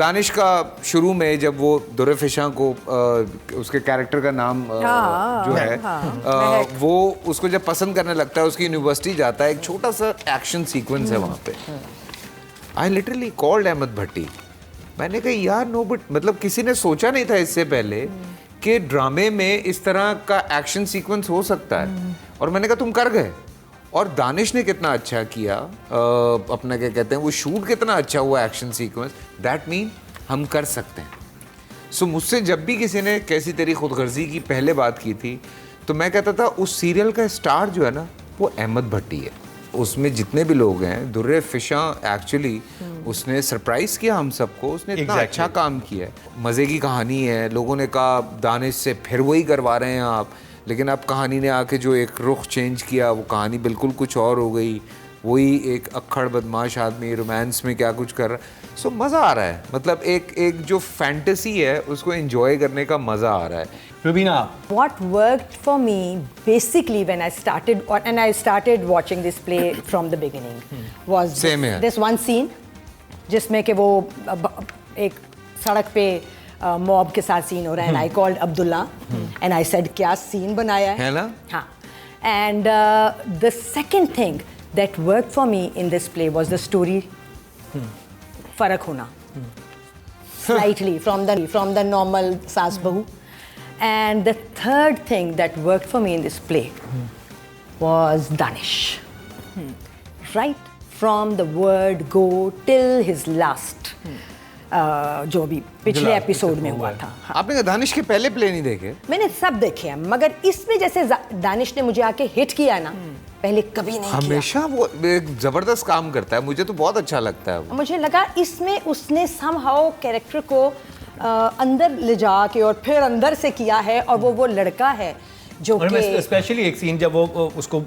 दानिश का शुरू में जब वो दुर्रफिशा को उसके कैरेक्टर का नाम जो है वो उसको जब पसंद करने लगता है, उसकी यूनिवर्सिटी जाता है, एक छोटा सा एक्शन सीक्वेंस है वहाँ पे। आई लिटरली कॉल्ड अहमद भट्टी। मैंने कहा यार नो बट मतलब किसी ने सोचा नहीं था इससे पहले कि ड्रामे में इस तरह का एक्शन सीक्वेंस हो सकता है, और मैंने कहा तुम कर गए। और दानिश ने कितना अच्छा किया, अपना क्या कहते हैं वो शूट कितना अच्छा हुआ एक्शन सीक्वेंस, दैट मीन हम कर सकते हैं। सो मुझसे जब भी किसी ने कैसी तेरी खुदगर्जी की पहले बात की थी तो मैं कहता था उस सीरियल का स्टार जो है ना वो अहमद भट्टी है। उसमें जितने भी लोग हैं, दुर्रे फिशा एक्चुअली उसने सरप्राइज किया हम सबको, उसने इतना अच्छा काम किया है। मज़े की कहानी है। लोगों ने कहा दानिश से फिर वही करवा रहे हैं आप, लेकिन अब कहानी ने आके जो एक रुख चेंज किया, वो कहानी बिल्कुल कुछ और हो गई। वही एक अक्खड़ बदमाश आदमी रोमांस में क्या कुछ कर रहा है। सो मज़ा आ रहा है, मतलब एक जो फैंटेसी है उसको एंजॉय करने का मज़ा आ रहा है। Rubina, what worked for me basically when I started watching this play from the beginning was this one scene जिसमें कि वो एक सड़क पे मॉब के साथ सीन हो रहा है, and I called Abdullah and I said क्या सीन बनाया है ना? हाँ, and the second thing that worked for me in this play was the story फर्क होना slightly from the normal सास बहू. And the third thing that worked for me in this play was Danish. Right from the word go till his last जो भी पिछले episode में हुआ था। आपने दानिश के पहले प्ले नहीं देखे? मैंने सब देखे हैं, मगर इसमें जैसे दानिश ने मुझे आके हिट किया ना, पहले कभी नहीं हमेशा किया। वो एक जबरदस्त काम करता है, मुझे तो बहुत अच्छा लगता है वो। मुझे लगा इसमें उसने समहाउ कैरेक्टर को अंदर ले जाके और फिर अंदर से किया है, और वो लड़का है जो कि स्पेशली एक सीन जब वो उसको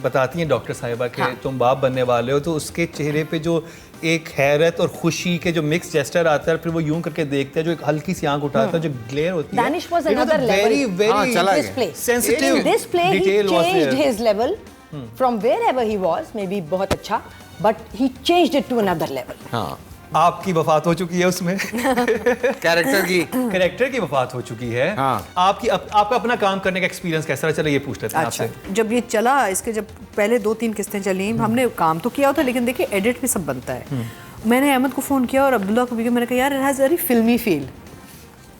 बताती हैं डॉक्टर साहिबा के तुम बाप बनने वाले हो, तो उसके चेहरे पे जो एक हैरत और खुशी के जो मिक्स जेस्चर आता है, फिर वो यूं करके देखता है, जो एक हल्की सी आंख उठाता है, जो ग्लेयर होती है। Danish was another level very play sensitive this play he changed his level from wherever he was, maybe बहुत अच्छा, but he changed it to another level. हाँ, आपकी वफात हो चुकी है उसमें कैरेक्टर की वफात हो चुकी है। हाँ। आपका अपना काम करने का एक्सपीरियंस कैसा रहा? चलो ये पूछ लेते हैं आपसे। जब ये चला, इसके जब पहले 2-3 किस्तें चली, हमने काम तो किया होता, लेकिन देखिए एडिट भी सब बनता है। मैंने अहमद को फ़ोन किया और अब्दुल्ला को भी किया। मैंने कहा यार it has very filmy feel.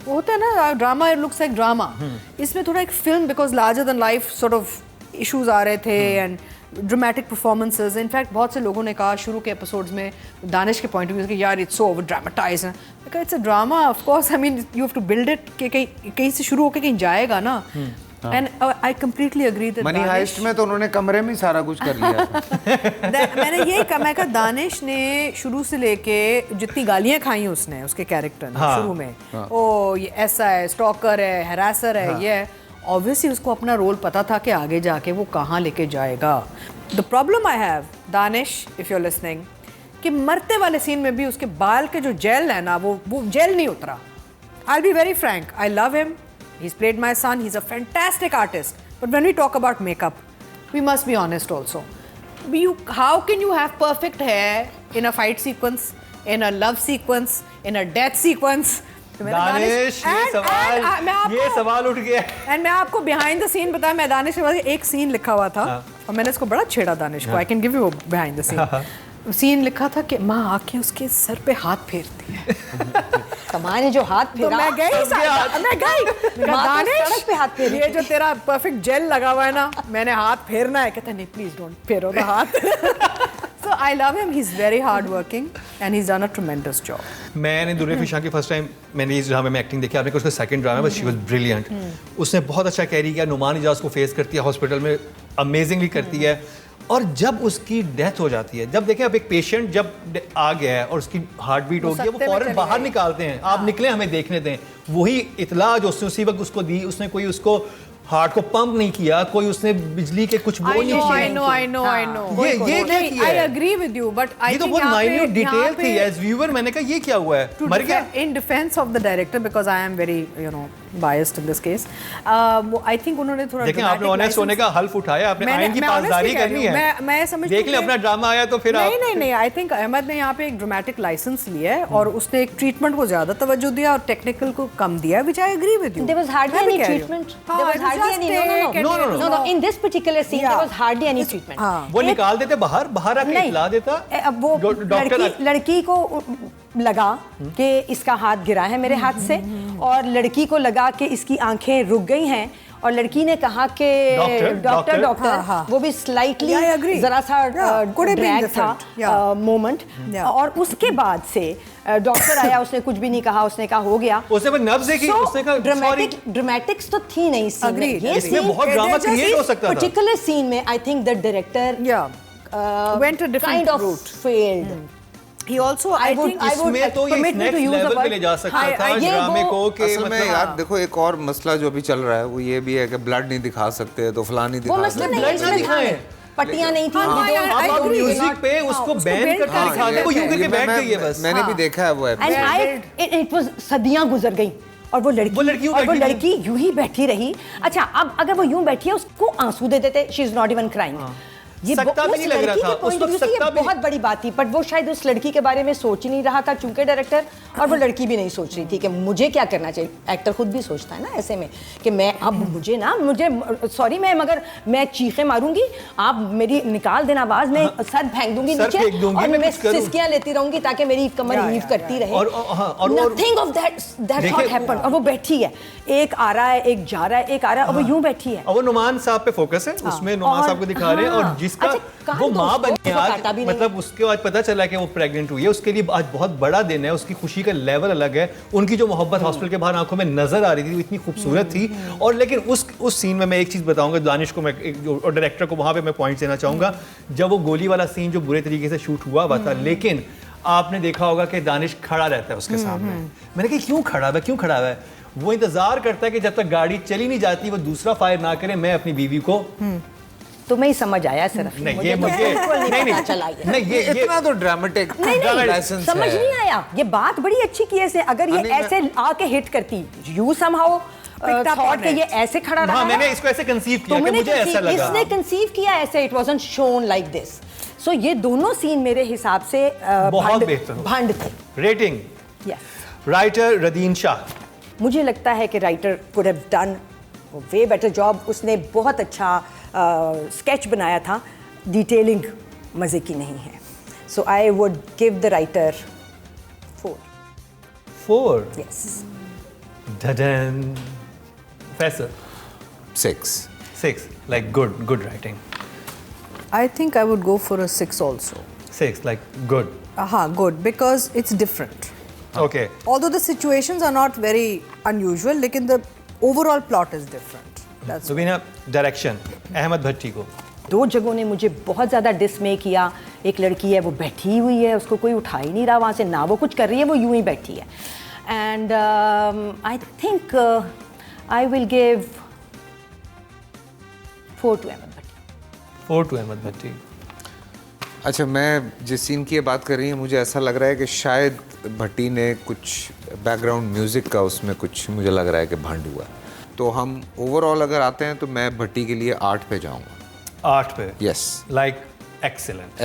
वो होता है ना drama, it looks like drama. इसमें थोड़ा एक film, because larger than life sort of issues आ रहे थे एंड ड्रामेटिक परफॉर्मेंसेज। इनफैक्ट बहुत से लोगों ने कहा शुरू के एपिसोड्स में दानिश के पॉइंट ऑफ व्यू कि यार it's so over dramatise. It's a drama, of course, I mean you have to build it कि कहीं से शुरू होकर कहीं जाएगा ना। And I completely agree that Money Heist में तो उन्होंने कमरे में सारा कुछ कर लिया था। मैंने यही कहा, मैं कहा दानिश ने शुरू से लेके जितनी गालियां खाई उसने उसके कैरेक्टर ने शुरू में, ओ ये ऐसा है, स्टॉकर है, हैरासर है, ये है, ऑब्वियसली उसको अपना रोल पता था कि आगे जाके वो कहाँ लेके जाएगा। The problem I have Danish, if you are listening, कि मरते वाले सीन में भी उसके बाल के जो जेल है ना, वो जेल नहीं उतरा। I be very frank, I love him, he's played my son, he's a fantastic artist, but when we talk about makeup we must be honest also. How can you have perfect hair in a fight sequence, in a love sequence, in a death sequence? Danish, ये सवाल उठ गया। And मैं आपको behind the scene बताया, मैं दानिश के बाद एक सीन लिखा हुआ था और मैंने इसको बड़ा छेड़ा दानिश को। I can give you behind the scene. Scene लिखा था कि माँ आके उसके सर पे हाथ फेरती है। कमाने जो हाथ फेरा, तो मैं गई दानिश पे हाथ फेर, ये जो तेरा परफेक्ट जेल लगा हुआ है ना, मैंने हाथ फेरना है। कहता नहीं प्लीज डोंट फेरो द हाथ। So I love him. He's very hard working and he's done a tremendous job. मैंने दुर्रे फिशा की फर्स्ट टाइम मैंने इस ड्रामे में एक्टिंग देखी। आपने कहा उसका second drama, but she was brilliant. उसने बहुत अच्छा कैरी किया। नुमान इजाज को फेस करती है हॉस्पिटल में, अमेजिंगली करती है। और जब उसकी डेथ हो जाती है, जब देखें अब एक पेशेंट जब आ गया है और उसकी हार्ट बीट हो गई है, वो फौरन बाहर निकालते हैं, आप निकले हमें देखने दें। वही इतला जो उसने उसी वक्त उसको दी, उसने कोई उसको हार्ट को पंप नहीं किया, कोई उसने बिजली के कुछ वो नहीं किया। I know. ये क्या किया I है? agree with you, but I ये तो think बहुत यहाँ पे- माइन्यूट डिटेल यहाँ थी। पे- एज व्यूअर मैंने कहा ये क्या हुआ है, to मर गया? in defense of the director, because I am very biased in this case, I think उन्होंने थोड़ा देखें, आपने ऑनेस्ट होने का हल्फ उठाया, आपने आइन की पासदारी करनी है। मैं समझती देख ले, अपना ड्रामा आया तो फिर आप नहीं आई थिंक अहमद ने यहाँ पे एक ड्रामेटिक लाइसेंस लिया है और उसने एक ट्रीटमेंट को ज्यादा तवज्जो दिया और टेक्निकल को कम दिया, which I agree with you. There was hardly any treatment. There was hardly any. No. In this particular scene, there was hardly any treatment. वो निकाल देते बाहर आके नहीं, खिला देता। अब वो लड़की को लगा कि इसका हाथ गिरा है मेरे हाथ से, और लड़की को लगा कि इसकी आंखें रुक गई हैं, और लड़की ने कहा कि डॉक्टर वो भी स्लाइटली जरा सा ड्रैग था मोमेंट, और उसके बाद से डॉक्टर आया, उसने कुछ भी नहीं कहा, उसने कहा हो गया। उसने कोई नब्ज देखी, उसने कहा ड्रामेटिक्स तो थी नहीं सीन में, ये इसमें बहुत ड्रामा क्रिएट हो सकता था। पर्टिकुलर सीन में I think the director went a different route. failed. He also I think इसमें तो ये नेक्स्ट लेवल पे ले जा सकता था ड्रामे को कि असल में यार देखो, एक और मसला जो अभी चल रहा है वो ये भी है कि ब्लड नहीं दिखा सकते, तो फलां नहीं वो दिखा मसला सकते। नहीं है, इसमें दिखाएं, पट्टियां नहीं थी, आप म्यूजिक पे उसको बैन करके दिखा दे, वो यूं करके बैठ गई है बस। मैंने भी देखा है वो एंड इट वाज सदियां गुजर गई और वो लड़की यूं ही बैठी रही। अच्छा, अब अगर वो यूं बैठी है, उसको आंसू दे देते, she is not even crying. ये सकता भी नहीं लग रहा था, उसको ये बहुत बड़ी बात थी, बट वो शायद उस लड़की के बारे में सोच ही नहीं रहा था चूंकि डायरेक्टर, और वो लड़की भी नहीं सोच रही थी कि मुझे क्या करना चाहिए। एक्टर खुद भी सोचता है ना ऐसे में कि मैं अब मुझे सॉरी मैं चीखें मारूंगी, आप मेरी निकाल देना आवाज, मैं सर फेंक दूंगी नीचे और मैं सिसकियां लेती रहूंगी ताकि मेरी कमर हीव करती रहे। Nothing of that what happened. और वो बैठी है, एक आ रहा है, एक जा रहा है, एक आ रहा है, और वो यूं बैठी है। और वो नुमान साहब पे फोकस है, उसमें नुमान साहब को दिखा रहे हैं, और जिसका वो माँ बनी आज, मतलब उसके बाद पता चला कि वो प्रेग्नेंट हुई है, उसके लिए आज बहुत बड़ा दिन है, उसकी खुशी का लेवल अलग है। उनकी जो मोहब्बत हॉस्पिटल के बाहर आंखों में नजर आ रही थी, वो इतनी खूबसूरत थी। और लेकिन उस सीन में मैं एक चीज बताऊंगा दानिश को, मैं और डायरेक्टर को वहां पे मैं पॉइंट देना चाहूंगा, जब वो गोली वाला सीन जो बुरे तरीके से शूट हुआ था, लेकिन आपने देखा होगा कि दानिश खड़ा रहता है उसके सामने। मैंने कहा क्यों खड़ा है? वो इंतजार करता है कि जब तक गाड़ी चली नहीं जाती वो दूसरा फायर ना करे, मैं अपनी बीवी को। तो मैं ही समझ आया सिर्फ। नहीं ये इतना तो ड्रामेटिक लाइसेंस समझ नहीं आया। ये बात बड़ी अच्छी की है, अगर ये ऐसे आके हिट करती, यू समहाउ थॉट कि ये ऐसे खड़ा रहा। मैंने इसको ऐसे कंसीव किया कि मुझे ऐसा लगा। इसने कंसीव किया ऐसे, it wasn't shown like this. So ये दोनों सीन मेरे हिसाब से बहुत बेहतर भांड थे। Rating, yes. राइटर रदीन शाह, मुझे लगता है कि writer could have done way better job. उसने बहुत अच्छा स्केच बनाया था, डिटेलिंग मज़े की नहीं है। So I would give the writer 4। Yes. धडन Faisal 6 like good writing. I think I would go for a 6 also. 6 like good. Good, because it's different. Okay. Although the situations are not very unusual, लेकिन the overall plot is different. That's Subina, direction Ahmed Bhatti को 2 जगहों ने मुझे बहुत ज़्यादा डिसमे किया। एक लड़की है, वो बैठी हुई है, उसको कोई उठा ही नहीं रहा वहाँ से, ना वो कुछ कर रही है, वो यूं ही बैठी है। And I think I will give 4 to Ahmed Bhatti. 4 to Ahmed Bhatti. अच्छा, मैं जिस सीन की बात कर रही हूँ, मुझे ऐसा लग रहा है कि शायद भट्टी ने कुछ बैकग्राउंड म्यूजिक का उसमें कुछ मुझे लग रहा है कि भंड हुआ। तो हम ओवरऑल अगर आते हैं तो मैं भट्टी के लिए 8 पे जाऊंगा। 8 पे? Yes. Like excellent.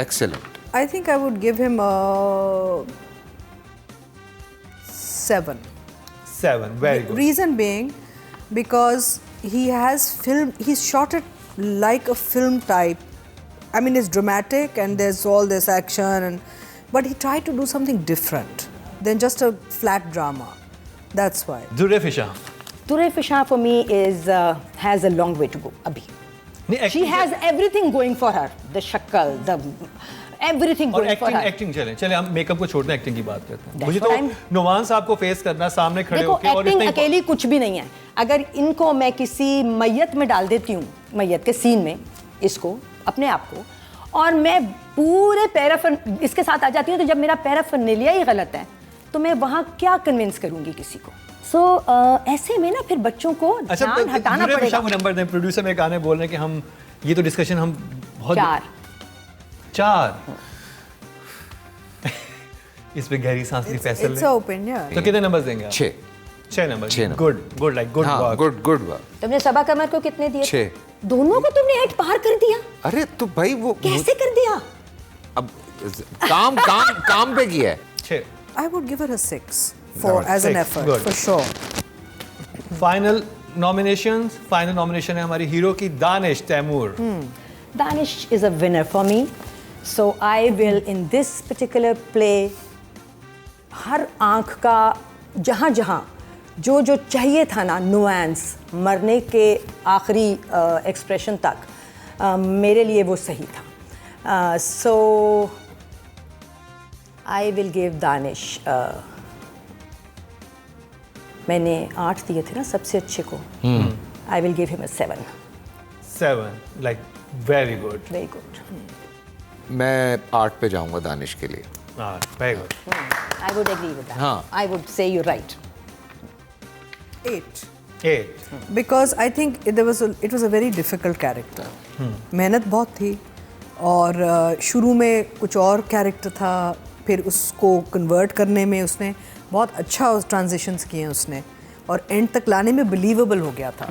I think I would give him a 7. 7, very good. Reason being, because he's shot it like a film type. I mean, it's dramatic and there's all this action, but he tried to do something different than just a flat drama. That's why. Durre Fisher. Durre Fisher for me has a long way to go. Abhi. She has everything going for her. The shakal, everything going for her. Acting चले हम makeup को छोड़ने acting की बात करते हैं। मुझे तो नुमान साहब को फेस करना, सामने खड़े होकर, और एक्टिंग अकेली कुछ भी नहीं है। अगर इनको मैं किसी मैयत में डाल देती हूँ, मैयत के सीन में, इसको अपने आप को, और मैं पूरे इसके साथ आ जाती हूँ, तो जब मेरा पैराफर्नेलिया ही गलत है तो मैं वहाँ क्या कन्विंस करूँगी किसी को? सो ऐसे में ना फिर बच्चों को अच्छा ध्यान हटाना ज़रूर पड़ेगा। को नंबर दें। प्रोड्यूसर में गाने बोल रहे हैं कि हम ये तो डिस्कशन हम बहुत 4 इस पे गहरी सांस ली फैसल इट्स ने। ओपिनियन। तो कितने नंबर देंगे आप? 6 6 number. 6 number. Good like good हाँ वर्क। Good work. तुमने सबा कमर को कितने दिए? 6। दोनों को तुमने 8 पार कर दिया। अरे तो भाई वो कैसे कर दिया? अब काम पे किया है। 6 I would give her a 6 for as an 6, effort good. for sure. Final nomination है हमारी हीरो की Danish Taimur. Danish is a winner for me. So I will in this particular play हर आंख का जहाँ जो चाहिए था ना नुआंस मरने के आखिरी एक्सप्रेशन तक मेरे लिए वो सही था। सो आई विल गिव दानिश मैंने 8 दिए थे ना सबसे अच्छे को। आई will give him a 7. 7 like very good. Very good. मैं 8 पे जाऊंगा दानिश के लिए। Very good. I would agree with that. हाँ. I would say you're right. 8 8 because I think it was a very difficult character. मेहनत बहुत थी और शुरू में कुछ और कैरेक्टर था, फिर उसको कन्वर्ट करने में उसने बहुत अच्छा ट्रांजिशंस किए उसने और एंड तक लाने में बिलीवेबल हो गया था।